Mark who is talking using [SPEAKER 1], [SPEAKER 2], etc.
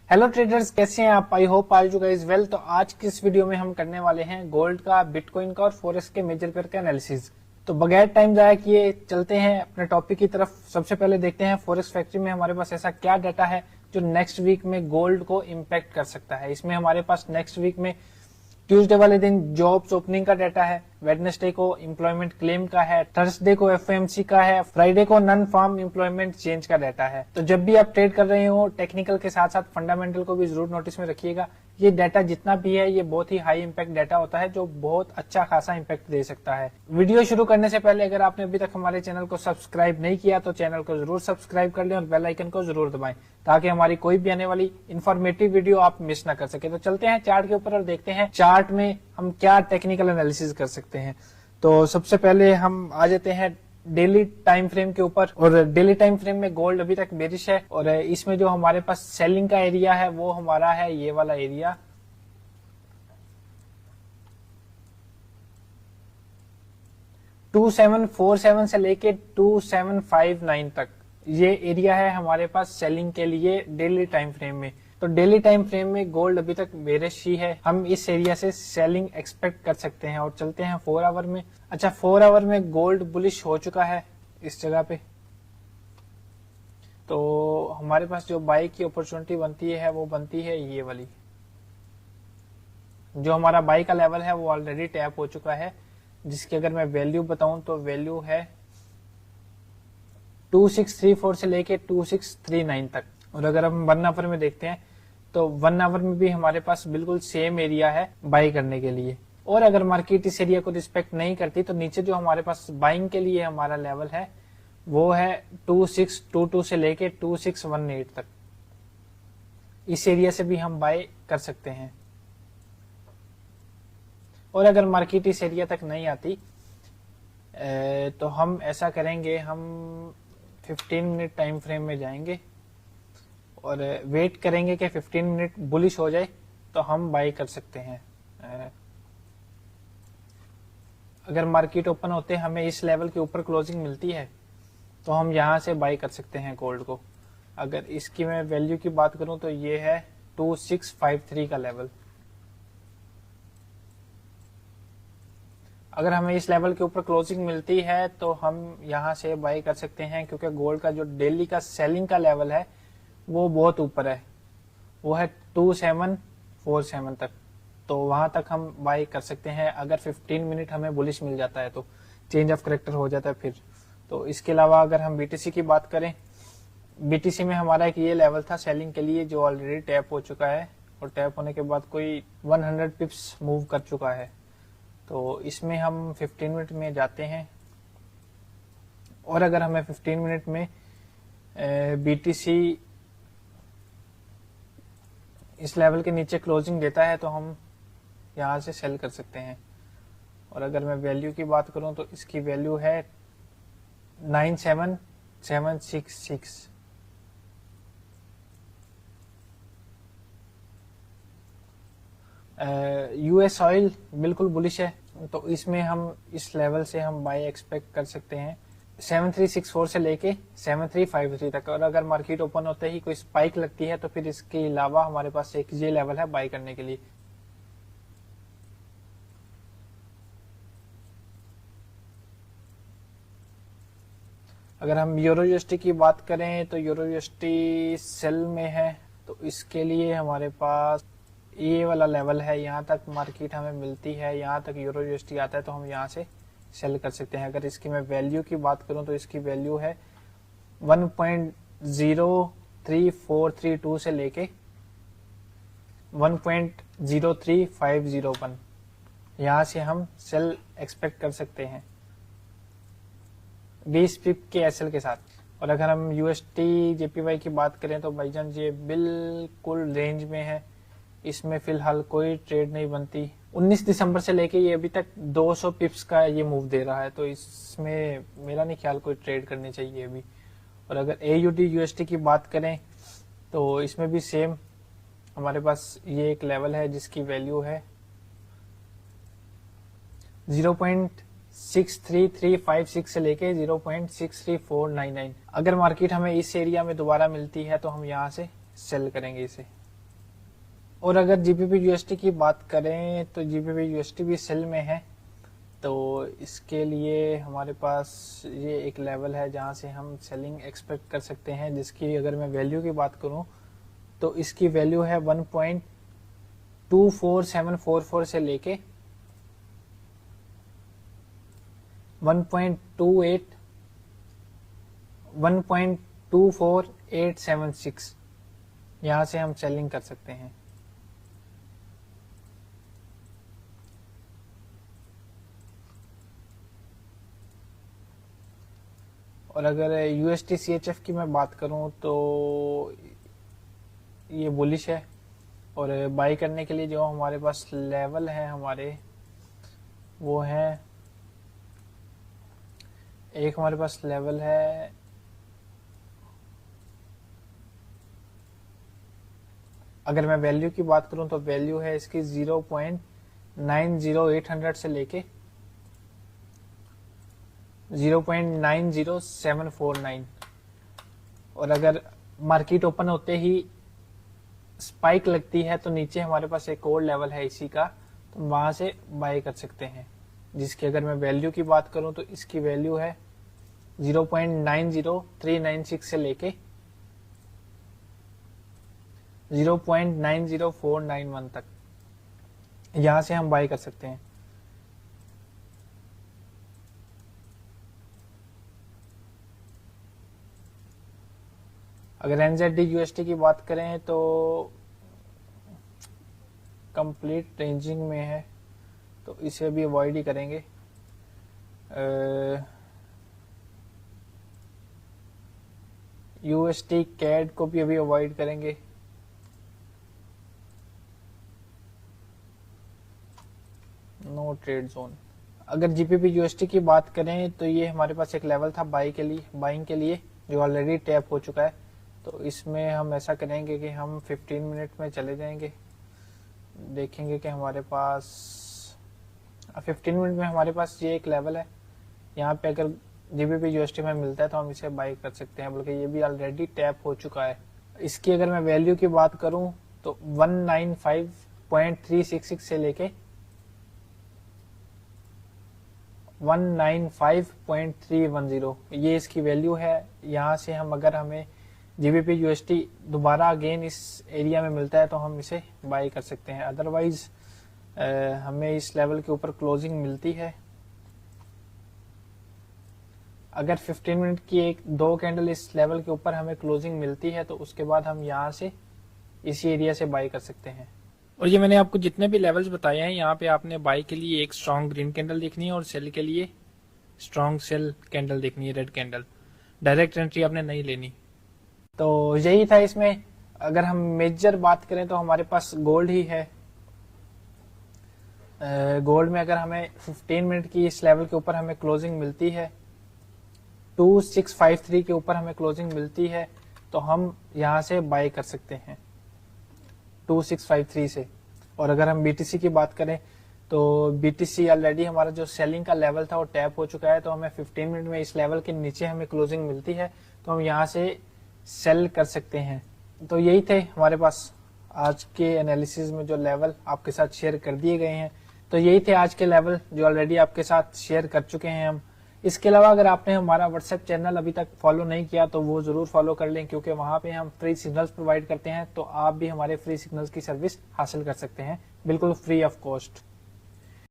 [SPEAKER 1] Hello traders, कैसे हैं आप? I hope are you guys well. तो आज की इस वीडियो में हम करने वाले हैं गोल्ड का, बिटकॉइन का और फॉरेक्स के मेजर पेयर का एनालिसिस। तो बगैर टाइम जाया किए चलते हैं अपने टॉपिक की तरफ। सबसे पहले देखते हैं फॉरेक्स फैक्ट्री में हमारे पास ऐसा क्या डाटा है जो नेक्स्ट वीक में गोल्ड को इम्पैक्ट कर सकता है। इसमें हमारे पास नेक्स्ट वीक में ट्यूसडे वाले दिन जॉब्स ओपनिंग का डाटा है, वेडनेसडे को एम्प्लॉयमेंट क्लेम का है, थर्सडे को एफओएमसी का है, फ्राइडे को नॉन फार्म एम्प्लॉयमेंट चेंज का डाटा है। तो जब भी आप ट्रेड कर रहे हो टेक्निकल के साथ साथ फंडामेंटल को भी जरूर नोटिस में रखिएगा। ये डाटा जितना भी है ये बहुत ही हाई इंपैक्ट डाटा होता है जो बहुत अच्छा खासा इंपैक्ट दे सकता है। वीडियो शुरू करने से पहले अगर आपने अभी तक हमारे चैनल को सब्सक्राइब नहीं किया तो चैनल को जरूर सब्सक्राइब कर लें और बेल आइकन को जरूर दबाएं ताकि हमारी कोई भी आने वाली इंफॉर्मेटिव वीडियो आप मिस ना कर सके। तो चलते हैं चार्ट के ऊपर और देखते हैं चार्ट में हम क्या टेक्निकल एनालिसिस कर सकते हैं। तो सबसे पहले हम आ जाते हैं डेली टाइम फ्रेम के ऊपर। और डेली टाइम फ्रेम में गोल्ड अभी तक बेरिश है और इसमें जो हमारे पास सेलिंग का एरिया है वो हमारा है ये वाला एरिया। $2747 से लेके 2759 तक ये एरिया है हमारे पास सेलिंग के लिए डेली टाइम फ्रेम में। तो डेली टाइम फ्रेम में गोल्ड अभी तक बेरिश ही है, हम इस एरिया से सेलिंग एक्सपेक्ट कर सकते हैं। और चलते हैं 4 आवर में। अच्छा, 4 आवर में गोल्ड बुलिश हो चुका है इस जगह पे। तो हमारे पास जो बाई की अपॉर्चुनिटी बनती है वो बनती है ये वाली। जो हमारा बाई का लेवल है वो ऑलरेडी टैप हो चुका है, जिसकी अगर मैं वैल्यू बताऊं तो वैल्यू है 2634 से लेके 2639 तक। और अगर हम 1 आवर में देखते हैं तो 1 आवर में भी हमारे पास बिल्कुल सेम एरिया है बाई करने के लिए। और अगर मार्केट इस एरिया को रिस्पेक्ट नहीं करती तो नीचे जो हमारे पास बाइंग के लिए हमारा लेवल है वो है 2622 से लेके 2618 तक। इस एरिया से भी हम बाय कर सकते हैं। और अगर मार्केट इस एरिया तक नहीं आती तो हम ऐसा करेंगे, हम 15 मिनट टाइम फ्रेम में जाएंगे और वेट करेंगे कि 15 मिनट बुलिश हो जाए तो हम बाई कर सकते हैं। अगर मार्केट ओपन होते हमें इस लेवल के ऊपर क्लोजिंग मिलती है तो हम यहां से बाई कर सकते हैं गोल्ड को। अगर इसकी मैं वैल्यू की बात करूं तो ये है 2653 का लेवल। अगर हमें इस लेवल के ऊपर क्लोजिंग मिलती है तो हम यहां से बाई कर सकते हैं, क्योंकि गोल्ड का जो डेली का सेलिंग का लेवल है वो बहुत ऊपर है, वो है 2747 तक। तो वहां तक हम बाई कर सकते हैं अगर 15 मिनट हमें बुलिश मिल जाता है तो, चेंज ऑफ करेक्टर हो जाता है फिर। तो इसके अलावा अगर हम बीटीसी की बात करें, बीटीसी में हमारा एक ये लेवल था सेलिंग के लिए जो ऑलरेडी टैप हो चुका है और टैप होने के बाद कोई 100 पिप्स मूव कर चुका है। तो इसमें हम 15 मिनट में जाते हैं और अगर हमें 15 मिनट में बीटीसी इस लेवल के नीचे क्लोजिंग देता है तो हम यहां से सेल कर सकते हैं। और अगर मैं वैल्यू की बात करूं तो इसकी वैल्यू है 97766। यूएस ऑयल बिल्कुल बुलिश है तो इसमें हम इस लेवल से हम बाय एक्सपेक्ट कर सकते हैं 7364 से लेके 7353 तक। और अगर मार्केट ओपन होते ही कोई स्पाइक लगती है तो फिर इसके अलावा हमारे पास एक ये लेवल है बाय करने के लिए। अगर हम यूरो यूएसटी की बात करें तो यूरो यूएसटी सेल में है, तो इसके लिए हमारे पास ये वाला लेवल है, यहाँ तक मार्केट हमें मिलती है, यहाँ तक यूरो यूएसटी आता है तो हम यहाँ से सेल कर सकते हैं। अगर इसकी मैं वैल्यू की बात करूं तो इसकी वैल्यू है 1.03432 से लेके 1.03501। यहाँ से हम सेल एक्सपेक्ट कर सकते हैं 20 पिप के एसएल के साथ। और अगर हम यूएसटी जेपीवाई की बात करें तो भाईजान ये बिल्कुल रेंज में है, इसमें फिलहाल कोई ट्रेड नहीं बनती। 19 दिसंबर से लेके ये अभी तक 200 पिप्स का ये मूव दे रहा है तो इसमें मेरा नहीं ख्याल कोई ट्रेड करनी चाहिए अभी। और अगर एयूडी यूएसटी की बात करें तो इसमें भी सेम हमारे पास ये एक लेवल है जिसकी वैल्यू है 0.63356 से लेके 0.63499। अगर मार्केट हमें इस एरिया में दोबारा मिलती है तो हम यहाँ से सेल करेंगे इसे। और अगर जीबीपी यूएसटी की बात करें तो जीबीपी यूएसटी भी सेल में है। तो इसके लिए हमारे पास ये एक लेवल है जहाँ से हम सेलिंग एक्सपेक्ट कर सकते हैं, जिसकी अगर मैं वैल्यू की बात करूँ तो इसकी वैल्यू है 1.24744 से लेके 1.24876 यहाँ से हम सेलिंग कर सकते हैं। और अगर यूएसटी सीएचएफ की मैं बात करूं तो ये बुलिश है, और बाई करने के लिए जो हमारे पास लेवल है हमारे वो है, एक हमारे पास लेवल है अगर मैं वैल्यू की बात करूं तो वैल्यू है इसकी 0.90800 से लेके 0.90749। और अगर मार्केट ओपन होते ही स्पाइक लगती है तो नीचे हमारे पास एक और लेवल है इसी का, तो वहां से बाय कर सकते हैं, जिसकी अगर मैं वैल्यू की बात करूं तो इसकी वैल्यू है 0.90396 से लेके 0.90491 तक यहां से हम बाय कर सकते हैं। अगर एनजेडी यूएसटी की बात करें तो कंप्लीट रेंजिंग में है, तो इसे भी अवॉइड ही करेंगे। यूएसटी कैड को भी अभी अवॉइड करेंगे। No trade zone. अगर जीपीपी यूएसटी की बात करें तो ये हमारे पास एक लेवल था बाइंग के लिए जो ऑलरेडी टैप हो चुका है। तो इसमें हम ऐसा करेंगे कि हम 15 मिनट में चले जाएंगे, देखेंगे कि हमारे पास 15 मिनट में हमारे पास ये एक लेवल है, यहाँ पे अगर जीबीपी यूएसटी में मिलता है तो हम इसे बाई कर सकते हैं, बल्कि ये भी ऑलरेडी टैप हो चुका है। इसकी अगर मैं वैल्यू की बात करूं तो 195.366 से लेके 195.310 ये इसकी वैल्यू है। यहाँ से हम अगर हमें जीबीपी यूएसटी दोबारा अगेन इस एरिया में मिलता है तो हम इसे बाई कर सकते हैं, अदरवाइज हमें इस लेवल के ऊपर क्लोजिंग मिलती है। अगर 15 मिनट की एक दो कैंडल इस लेवल के ऊपर हमें क्लोजिंग मिलती है तो उसके बाद हम यहाँ से इसी एरिया से बाई कर सकते हैं। और ये मैंने आपको जितने भी लेवल्स बताए हैं, यहाँ पे आपने बाई के लिए एक स्ट्रॉन्ग ग्रीन कैंडल देखनी है और सेल के लिए स्ट्रॉन्ग सेल कैंडल देखनी है, रेड कैंडल। डायरेक्ट एंट्री आपने नहीं लेनी। तो यही था इसमें। अगर हम मेजर बात करें तो हमारे पास गोल्ड ही है। गोल्ड में अगर हमें 15 मिनट की इस लेवल के ऊपर हमें क्लोजिंग मिलती है, 2653 के ऊपर हमें क्लोजिंग मिलती है, तो हम यहाँ से बाय कर सकते हैं 2653 से। और अगर हम बीटीसी की बात करें तो बीटीसी ऑलरेडी हमारा जो सेलिंग का लेवल था वो टैप हो चुका है, तो हमें 15 मिनट में इस लेवल के नीचे हमें क्लोजिंग मिलती है तो हम यहाँ से सेल कर सकते हैं। तो यही थे हमारे पास आज के एनालिसिस में जो लेवल आपके साथ शेयर कर दिए गए हैं। तो यही थे आज के लेवल जो ऑलरेडी आपके साथ शेयर कर चुके हैं हम। इसके अलावा अगर आपने हमारा व्हाट्सएप चैनल अभी तक फॉलो नहीं किया तो वो जरूर फॉलो कर लें, क्योंकि वहां पे हम फ्री सिग्नल्स प्रोवाइड करते हैं, तो आप भी हमारे फ्री सिग्नल्स की सर्विस हासिल कर सकते हैं बिल्कुल फ्री ऑफ कॉस्ट।